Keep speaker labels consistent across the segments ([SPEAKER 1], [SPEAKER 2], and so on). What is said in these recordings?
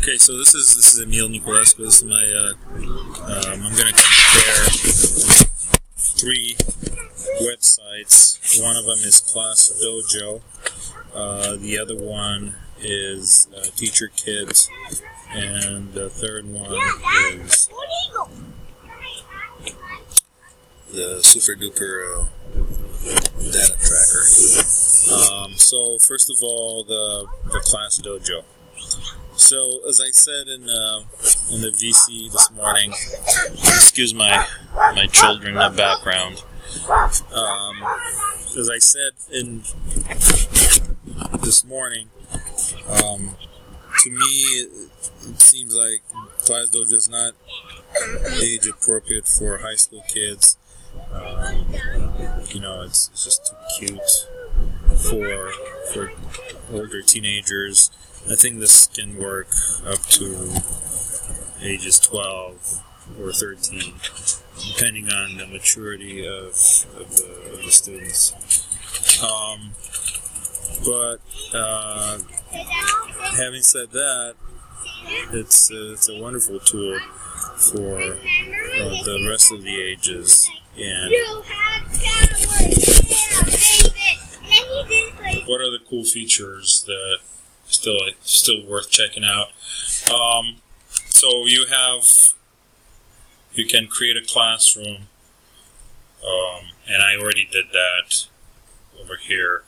[SPEAKER 1] Okay, so this is Emil Niculescu. This is my. I'm going to compare 3 websites. One of them is Class Dojo. The other one is Teacher Kids, and the third one is the Super Duper Data Tracker. So first of all, the Class Dojo. So as I said in the VC this morning, excuse my children in the background. As I said in this morning, to me it seems like Class Dojo is not age appropriate for high school kids. It's just too cute for older teenagers. I think this can work up to ages 12 or 13, depending on the maturity of the students. But having said that, it's a wonderful tool for the rest of the ages. And what are the cool features that still worth checking out? So you can create a classroom, and I already did that over here.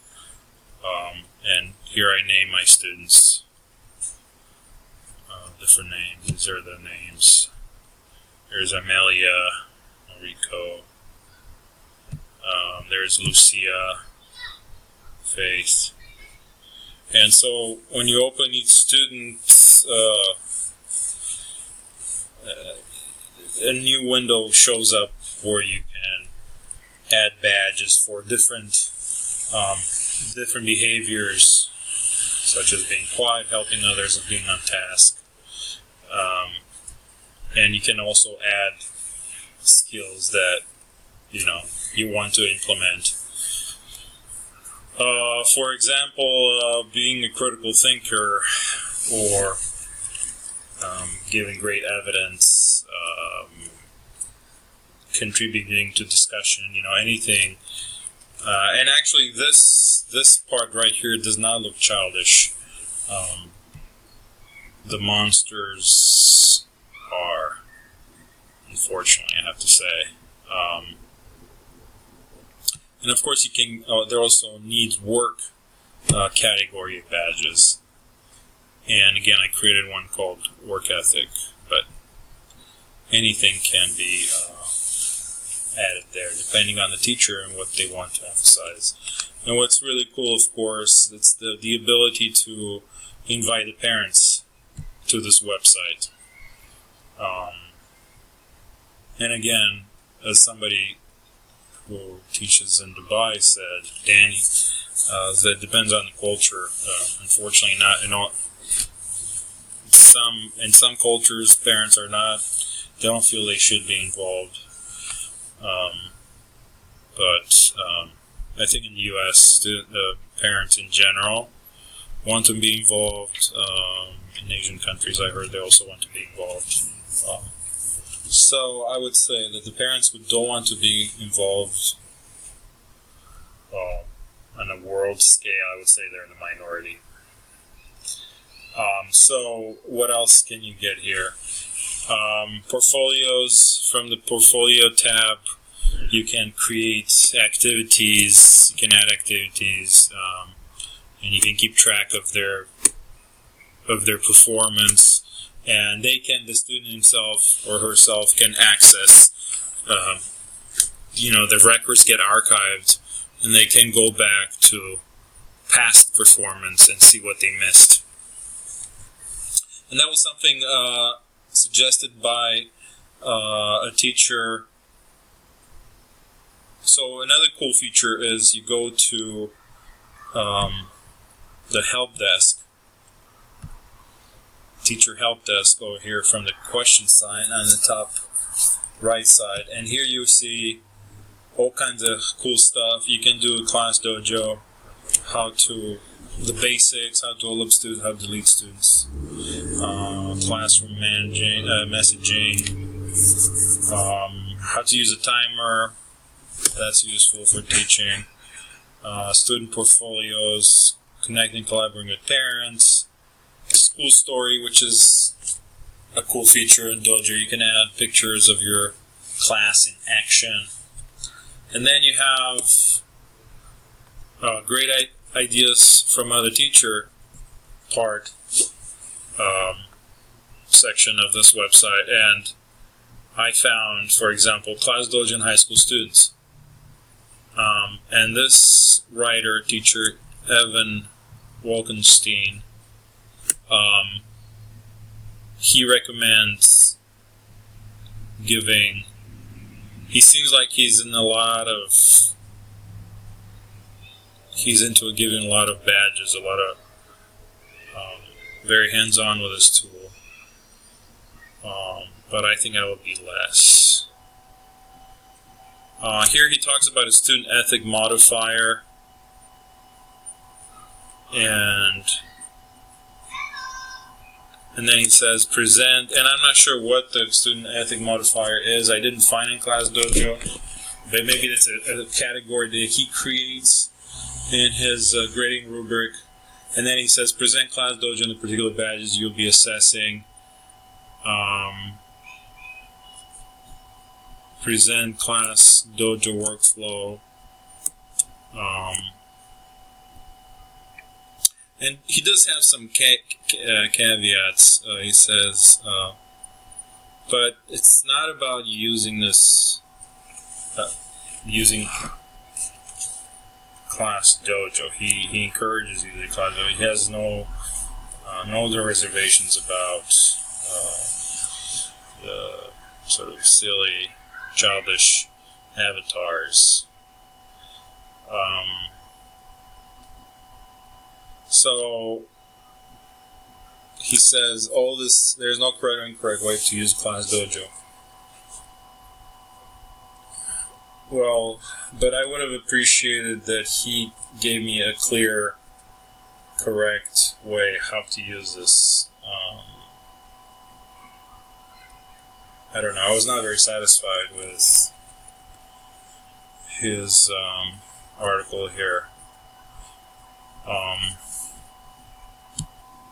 [SPEAKER 1] And here I name my students different names. These are the names. There's Amelia, Rico. There's Lucia, Faith. And so when you open each student, a new window shows up where you can add badges for different behaviors, such as being quiet, helping others, and being on task. And you can also add skills that you want to implement. For example, being a critical thinker, or giving great evidence, contributing to discussion, anything. And actually, this part right here does not look childish. The monsters are, unfortunately, I have to say. And of course, you can. There also needs work category of badges. And again, I created one called Work Ethic, but anything can be added there, depending on the teacher and what they want to emphasize. And what's really cool, of course, it's the ability to invite the parents to this website. And again, as somebody who teaches in Dubai said, Danny, that depends on the culture. Unfortunately, not in all. In some cultures, parents they don't feel they should be involved. But I think in the U.S., the parents in general want to be involved. In Asian countries, I heard they also want to be involved. So I would say that the parents who don't want to be involved on a world scale, I would say they're in the minority. So what else can you get here? Portfolios. From the portfolio tab, you can create activities, you can add activities, and you can keep track of their performance, and the student himself or herself can access, the records get archived, and they can go back to past performance and see what they missed. And that was something suggested by a teacher. So another cool feature is you go to the help desk, teacher help desk over here from the question sign on the top right side. And here you see all kinds of cool stuff. You can do a Class Dojo, the basics, how to hold up students, how to lead students. classroom messaging, how to use a timer, that's useful for teaching, student portfolios, connecting, collaborating with parents, school story, which is a cool feature in Dojo. You can add pictures of your class in action. And then you have great ideas from other teacher part section of this website. And I found, for example, Class Dojo in high school students. And this writer, teacher, Evan Wolkenstein, he recommends giving, he seems like he's into giving a lot of badges, a lot of very hands-on with this tool. But I think I will be less. Here he talks about a student ethic modifier, and then he says present, and I'm not sure what the student ethic modifier is. I didn't find in Class Dojo, but maybe it's a category that he creates in his grading rubric. And then he says present Class Dojo and the particular badges you'll be assessing. Present Class Dojo workflow. And he does have some caveats, he says, but it's not about using this, using Class Dojo. He encourages using Class Dojo. He has no other reservations about the sort of silly, childish avatars. So he says all this, there's no correct or incorrect way to use Class Dojo. Well, but I would have appreciated that he gave me a clear, correct way how to use this. I don't know, I was not very satisfied with his article here.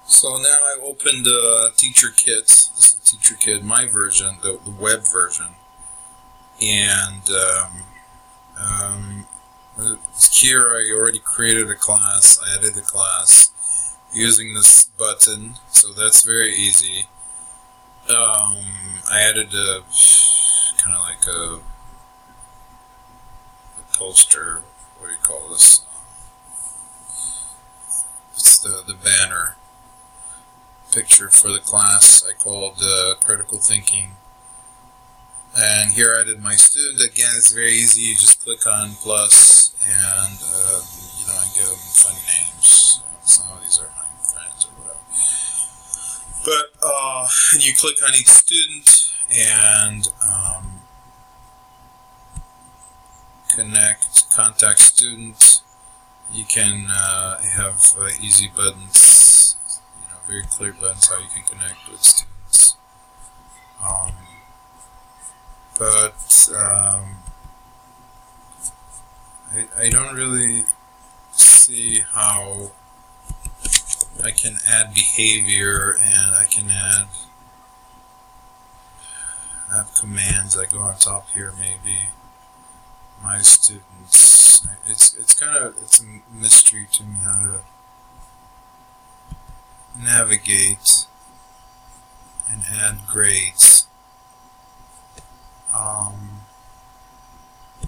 [SPEAKER 1] So now I opened Teacher Kit. This is Teacher Kit, my version, the web version. And here I already created a class. I added a class using this button, so that's very easy. I added a kind of like a poster. What do you call this? It's the banner picture for the class I called Critical Thinking. And here I did my student. Again, it's very easy. You just click on plus and I give them funny names. Some of these are my friends or whatever. But you click on each student and contact student. You can have easy buttons, very clear buttons how you can connect with students. I don't really see how I can add behavior and I can add commands. I go on top here maybe. My students. It's a mystery to me how to navigate and add grades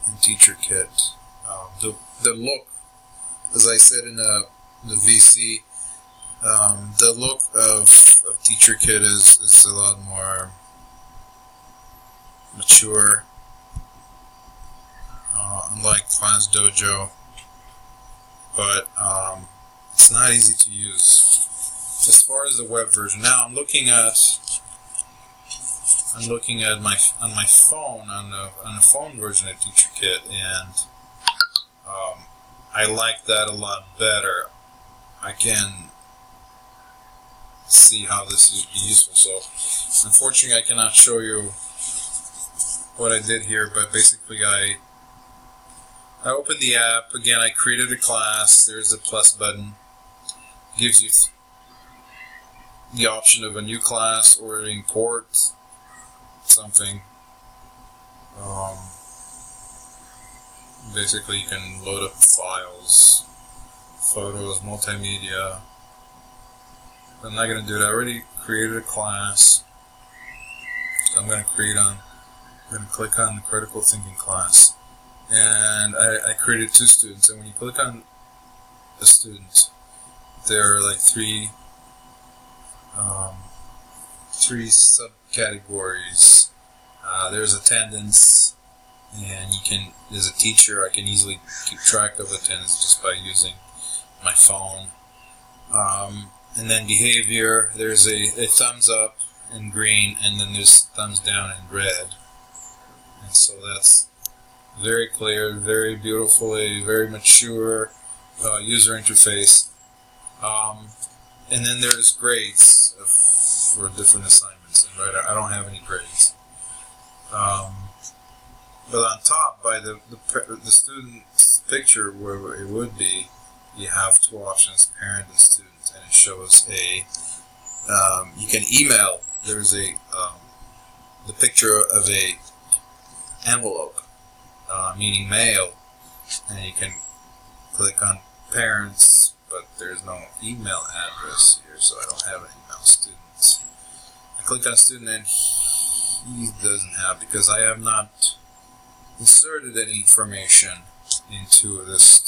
[SPEAKER 1] in Teacher Kit. The look, as I said in the VC, the look of Teacher Kit is a lot more mature, unlike Class Dojo, but it's not easy to use. As far as the web version, now I'm looking at my phone on the phone version of Teacher Kit, and I like that a lot better. Again,
[SPEAKER 2] see how this would be useful. So unfortunately I cannot show you what I did here, but basically I opened the app. Again, I created a class. There's a plus button. Gives you the option of a new class or import something. Basically you can load up files, photos, multimedia. But I'm not going to do that. I already created a class. So I'm going to click on the critical thinking class. And I created 2 students. And when you click on a student, there are like three subcategories. There's attendance, and as a teacher, I can easily keep track of attendance just by using my phone. And then behavior, there's a thumbs up in green, and then there's thumbs down in red. And so that's very clear, very beautifully, very mature user interface. And then there's grades for different assignments. And right, I don't have any grades. But on top, by the student's picture, where it would be, you have 2 options, parent and student, and it shows you can email. There's the picture of a envelope, meaning mail, and you can click on parents, but there's no email address here, so I don't have an email students. I click on student, and he doesn't have, because I have not inserted any information into this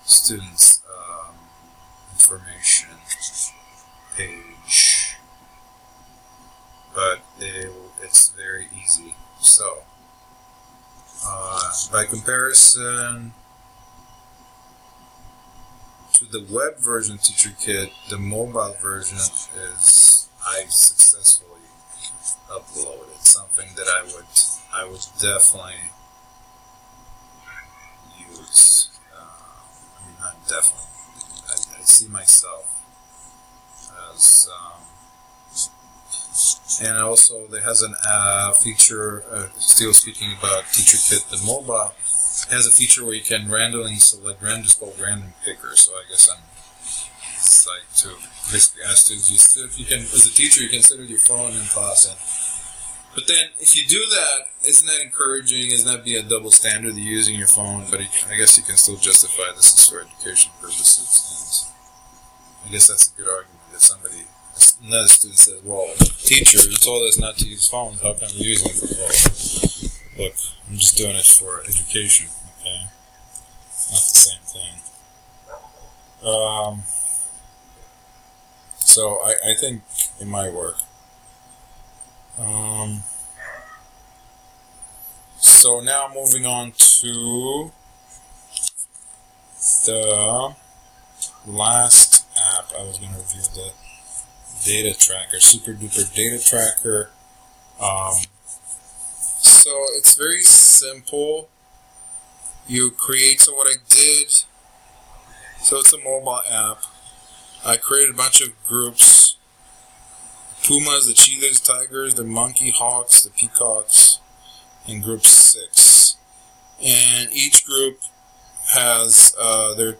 [SPEAKER 2] student's information page, but it's very easy. So by comparison to the web version of TeacherKit, the mobile version is I've successfully uploaded, something that I would definitely use. I mean, not definitely. I see myself as, and also there has a feature. Still speaking about TeacherKit, the mobile has a feature where you can randomly select just called random picker. So I guess it's like to basically ask students, if you can, as a teacher, you consider your phone in class. But then, if you do that, isn't that encouraging? Isn't that be a double standard of using your phone? But I guess you can still justify this is for education purposes. And I guess that's a good argument that another student says, well, teacher, you told us not to use phones, how come you're using it for both? Look, I'm just doing it for education, okay? Not the same thing. So I think it might work. So now moving on to the last app. I was going to review the data tracker, Super Duper Data Tracker. So it's very simple. You create, so what I did, so it's a mobile app. I created a bunch of groups. Pumas, the cheetahs, tigers, the monkey, hawks, the peacocks, and group 6. And each group has their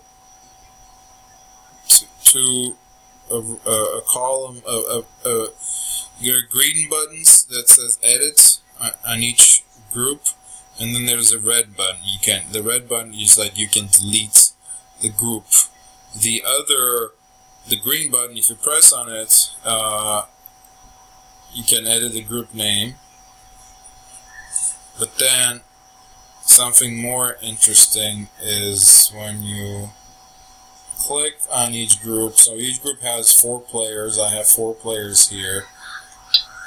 [SPEAKER 2] a column of your green buttons that says edit on each group, and then there's a red button. The red button is like you can delete the group. The green button, if you press on it, you can edit the group name. But then something more interesting is when you click on each group. So each group has 4 players. I have 4 players here,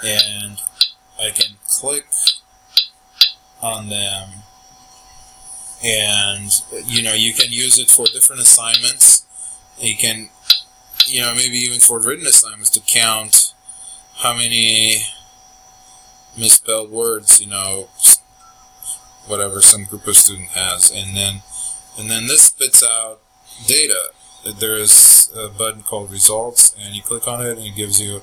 [SPEAKER 2] and I can click on them, and you can use it for different assignments. You can maybe even for written assignments to count how many misspelled words, whatever some group of student has, and then this spits out data. there is a button called Results, and you click on it, and it gives you